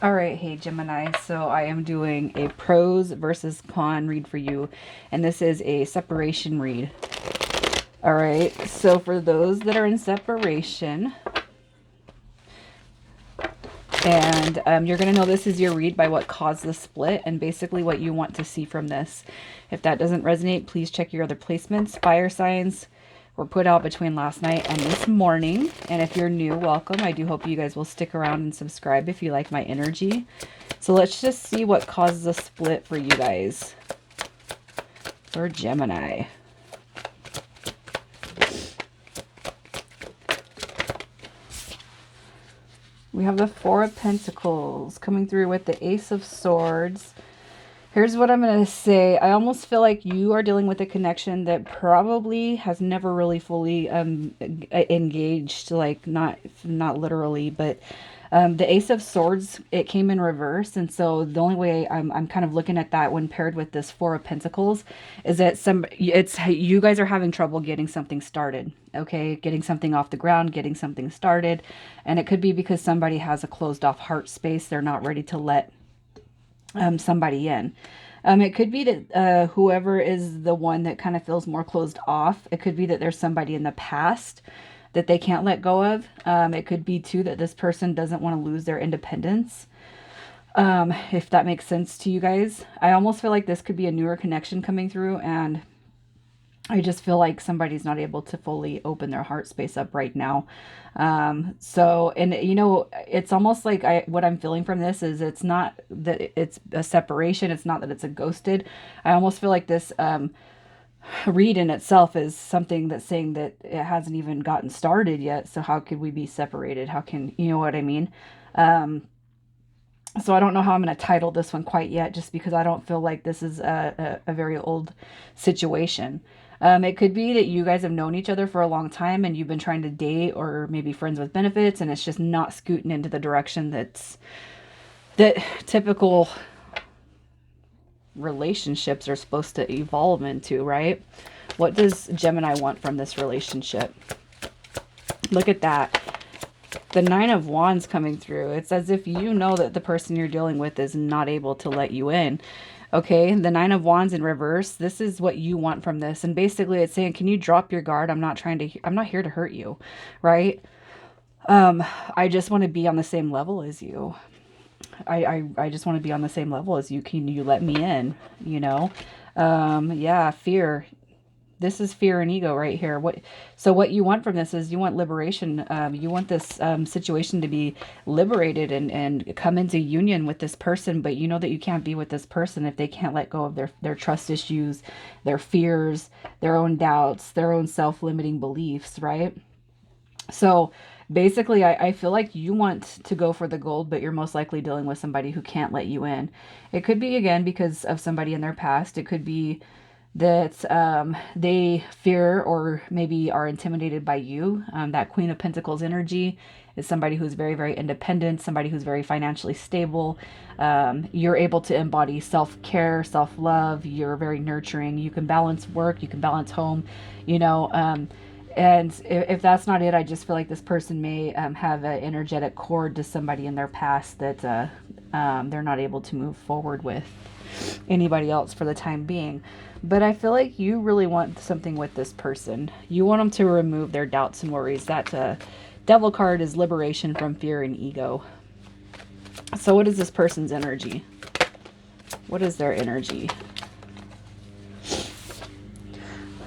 All right, hey Gemini. So I am doing a pros versus con read for you, and this is a separation read. All right, so for those that are in separation, and you're going to know this is your read by what caused the split and basically what you want to see from this. If that doesn't resonate, please check your other placements. Fire signs were put out between last night and this morning. And if you're new, welcome. I do hope you guys will stick around and subscribe if you like my energy. So let's just see what causes a split for you guys. For Gemini. We have the Four of Pentacles coming through with the Ace of Swords. Here's what I'm going to say. I almost feel like you are dealing with a connection that probably has never really fully engaged, like not literally, but the Ace of Swords, it came in reverse. And so the only way I'm kind of looking at that when paired with this Four of Pentacles is that you guys are having trouble getting something started. Okay, getting something off the ground, getting something started. And it could be because somebody has a closed off heart space. They're not ready to let somebody in. It could be that whoever is the one that kind of feels more closed off, it could be that there's somebody in the past that they can't let go of. It could be too that this person doesn't want to lose their independence. If that makes sense to you guys. I almost feel like this could be a newer connection coming through, and I just feel like somebody's not able to fully open their heart space up right now. So, and you know, it's almost like what I'm feeling from this is it's not that it's a separation. It's not that it's a ghosted. I almost feel like this, read in itself is something that's saying that it hasn't even gotten started yet. So how could we be separated? How can, you know what I mean? So I don't know how I'm going to title this one quite yet, just because I don't feel like this is a very old situation. It could be that you guys have known each other for a long time and you've been trying to date or maybe friends with benefits, and it's just not scooting into the direction that typical relationships are supposed to evolve into, right? What does Gemini want from this relationship? Look at that. The Nine of Wands coming through. It's as if you know that the person you're dealing with is not able to let you in. Okay, the Nine of Wands in reverse. This is what you want from this. And basically it's saying, can you drop your guard? I'm not here to hurt you, right? I just want to be on the same level as you. I just want to be on the same level as you. Can you let me in? You know? Yeah, fear. This is fear and ego right here. So what you want from this is you want liberation. You want this situation to be liberated and come into union with this person, but you know that you can't be with this person if they can't let go of their trust issues, their fears, their own doubts, their own self-limiting beliefs, right? So basically, I feel like you want to go for the gold, but you're most likely dealing with somebody who can't let you in. It could be, again, because of somebody in their past. It could be that they fear or maybe are intimidated by you. That Queen of Pentacles energy is somebody who's very, very independent, somebody who's very financially stable. You're able to embody self-care, self-love. You're very nurturing. You can balance work. You can balance home, you know. And if that's not it, I just feel like this person may have an energetic cord to somebody in their past that they're not able to move forward with anybody else for the time being. But I feel like you really want something with this person. You want them to remove their doubts and worries. That Devil card is liberation from fear and ego. So what is this person's energy? What is their energy?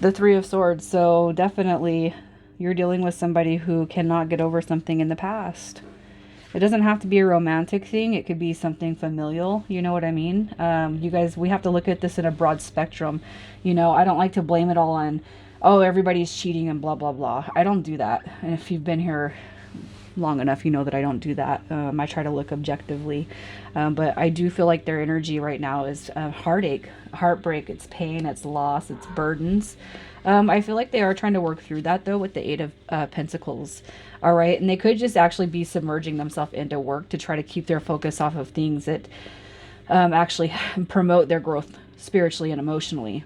The Three of Swords. So definitely you're dealing with somebody who cannot get over something in the past. It doesn't have to be a romantic thing. It could be something familial. You know what I mean? You guys, we have to look at this in a broad spectrum. You know, I don't like to blame it all on, oh, everybody's cheating and blah, blah, blah. I don't do that. And if you've been here long enough, you know that I don't do that. I try to look objectively. But I do feel like their energy right now is heartache, heartbreak, it's pain, it's loss, it's burdens. I feel like they are trying to work through that, though, with the Eight of Pentacles. All right. And they could just actually be submerging themselves into work to try to keep their focus off of things that actually promote their growth spiritually and emotionally.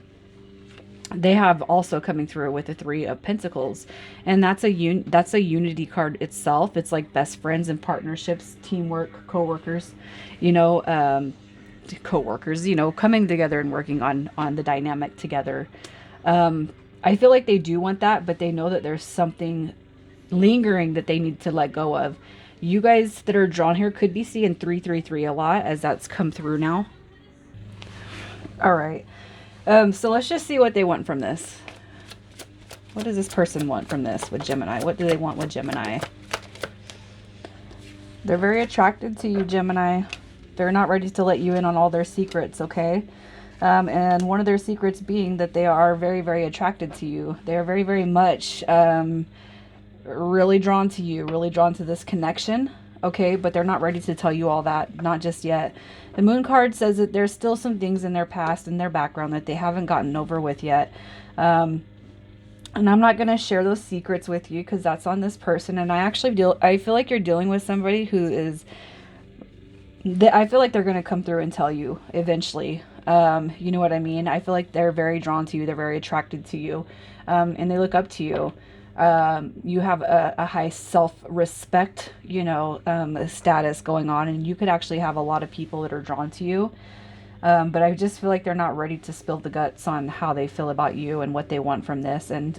they have also coming through with the Three of Pentacles, and that's a unity card itself. It's like best friends and partnerships, teamwork, co-workers, you know, co-workers, you know, coming together and working on the dynamic together. I feel like they do want that, but they know that there's something lingering that they need to let go of. You guys that are drawn here could be seeing 333 a lot, as that's come through now. All right. So let's just see what they want from this. What does this person want from this with Gemini? What do they want with Gemini? They're very attracted to you, Gemini. They're not ready to let you in on all their secrets, okay? And one of their secrets being that they are very, very attracted to you. They are very, very much really drawn to you, really drawn to this connection, okay? But they're not ready to tell you all that, not just yet. The Moon card says that there's still some things in their past, in their background, that they haven't gotten over with yet. And I'm not going to share those secrets with you because that's on this person. And I feel like you're dealing with somebody who is, I feel like they're going to come through and tell you eventually. You know what I mean? I feel like they're very drawn to you. They're very attracted to you. And they look up to you. You have a high self-respect, you know, status going on. And you could actually have a lot of people that are drawn to you. But I just feel like they're not ready to spill the guts on how they feel about you and what they want from this, and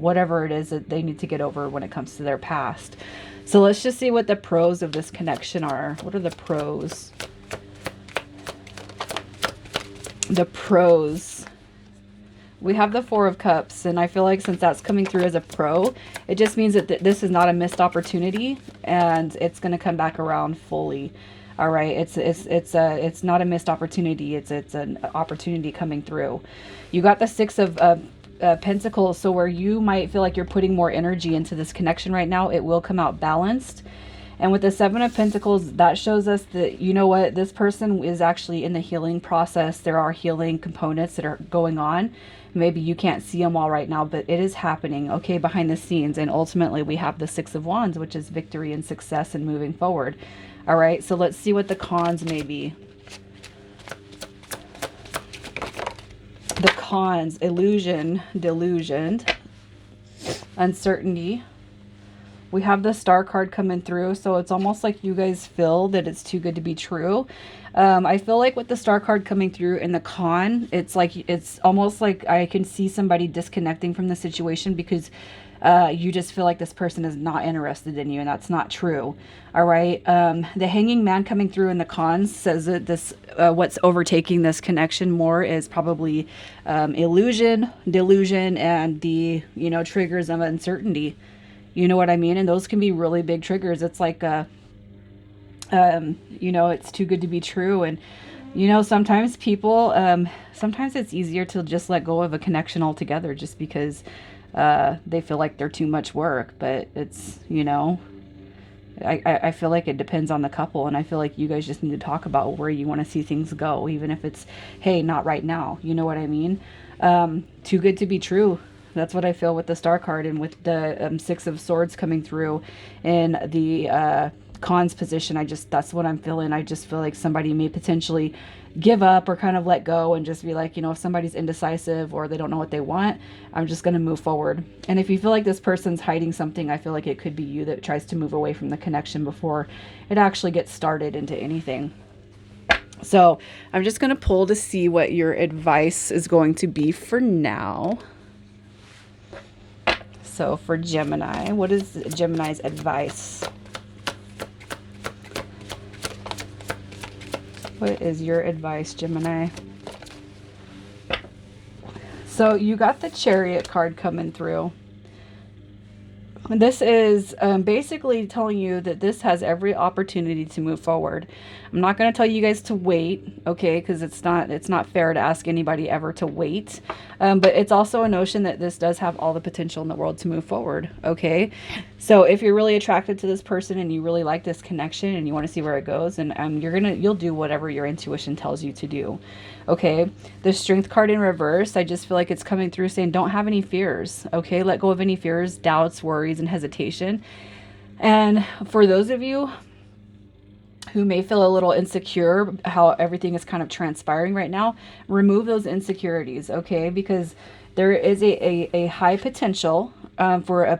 whatever it is that they need to get over when it comes to their past. So let's just see what the pros of this connection are. What are the pros? The pros. We have the Four of Cups, and I feel like since that's coming through as a pro, it just means that this is not a missed opportunity, and it's going to come back around fully. All right, it's not a missed opportunity. It's an opportunity coming through. You got the Six of Pentacles, so where you might feel like you're putting more energy into this connection right now, it will come out balanced. And with the Seven of Pentacles, that shows us that, you know what, this person is actually in the healing process. There are healing components that are going on. Maybe you can't see them all right now, but it is happening, okay, behind the scenes. And ultimately, we have the Six of Wands, which is victory and success and moving forward. All right, so let's see what the cons may be. The cons: illusion, delusioned, uncertainty. We have the Star card coming through, so it's almost like you guys feel that it's too good to be true. I feel like with the Star card coming through in the con, it's almost like I can see somebody disconnecting from the situation because you just feel like this person is not interested in you, and that's not true. All right. The Hanging Man coming through in the cons says that this what's overtaking this connection more is probably illusion, delusion, and the, you know, triggers of uncertainty. You know what I mean? And those can be really big triggers. It's like, you know, it's too good to be true. And, you know, sometimes people, sometimes it's easier to just let go of a connection altogether just because they feel like they're too much work. But it's, you know, I feel like it depends on the couple. And I feel like you guys just need to talk about where you want to see things go, even if it's, hey, not right now. You know what I mean? Too good to be true. That's what I feel with the Star card, and with the Six of Swords coming through in the cons position. That's what I'm feeling. I just feel like somebody may potentially give up or kind of let go and just be like, you know, if somebody's indecisive or they don't know what they want, I'm just going to move forward. And if you feel like this person's hiding something, I feel like it could be you that tries to move away from the connection before it actually gets started into anything. So I'm just going to pull to see what your advice is going to be for now. So for Gemini, what is Gemini's advice? What is your advice, Gemini? So you got the Chariot card coming through. This is basically telling you that this has every opportunity to move forward. I'm not going to tell you guys to wait, okay, because it's not fair to ask anybody ever to wait. But it's also a notion that this does have all the potential in the world to move forward, okay? So if you're really attracted to this person and you really like this connection and you want to see where it goes, and you'll do whatever your intuition tells you to do, okay? The Strength card in reverse, I just feel like it's coming through saying don't have any fears, okay? Let go of any fears, doubts, worries, and hesitation. And for those of you who may feel a little insecure how everything is kind of transpiring right now, remove those insecurities, okay? Because There is a high potential for a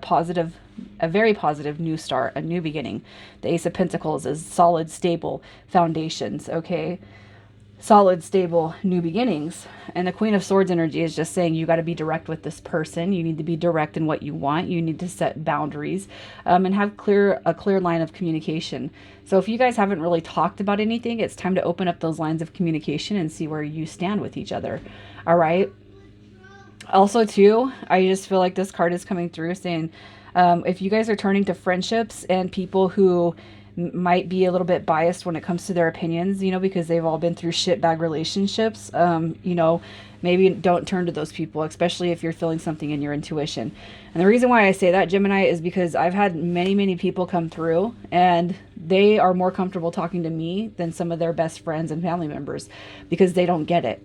very positive new start, a new beginning. The Ace of Pentacles is solid, stable foundations, okay? Solid, stable, new beginnings. And the Queen of Swords energy is just saying you got to be direct with this person. You need to be direct in what you want. You need to set boundaries and have a clear line of communication. So if you guys haven't really talked about anything, it's time to open up those lines of communication and see where you stand with each other. All right. Also, too, I just feel like this card is coming through saying if you guys are turning to friendships and people who might be a little bit biased when it comes to their opinions, you know, because they've all been through shitbag relationships, you know, maybe don't turn to those people, especially if you're feeling something in your intuition. And the reason why I say that, Gemini, is because I've had many people come through and they are more comfortable talking to me than some of their best friends and family members because they don't get it.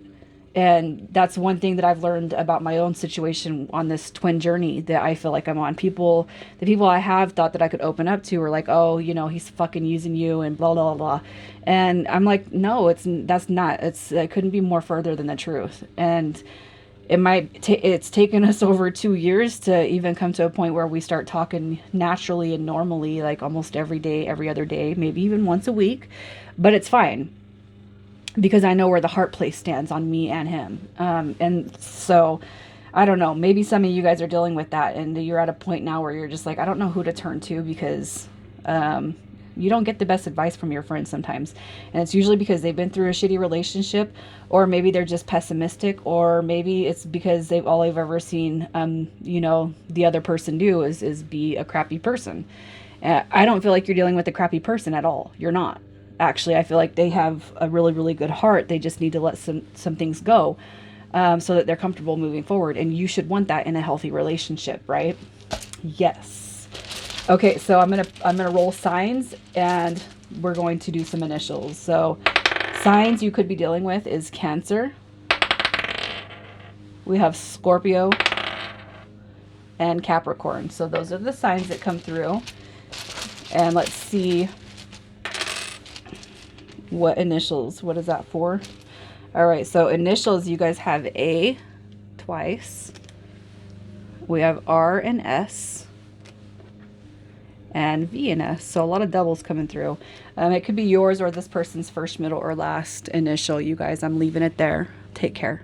And that's one thing that I've learned about my own situation on this twin journey that I feel like I'm on. The people I have thought that I could open up to are like, oh, you know, he's fucking using you and blah, blah, blah. And I'm like, no, it couldn't be more further than the truth. And it's taken us over 2 years to even come to a point where we start talking naturally and normally, like almost every day, every other day, maybe even once a week, but it's fine. Because I know where the heart place stands on me and him. And so, I don't know, maybe some of you guys are dealing with that and you're at a point now where you're just like, I don't know who to turn to because you don't get the best advice from your friends sometimes. And it's usually because they've been through a shitty relationship, or maybe they're just pessimistic, or maybe it's because all they've ever seen, you know, the other person do is be a crappy person. I don't feel like you're dealing with a crappy person at all. You're not. Actually, I feel like they have a really good heart. They just need to let some things go so that they're comfortable moving forward. And you should want that in a healthy relationship, right? Yes. Okay, so I'm gonna roll signs and we're going to do some initials. So signs you could be dealing with is Cancer. We have Scorpio and Capricorn. So those are the signs that come through. And let's see what initials, what is that for? All right, so initials, you guys have A twice. We have R and S and V and S. So a lot of doubles coming through. It could be yours or this person's first, middle, or last initial. You guys, I'm leaving it there. Take care.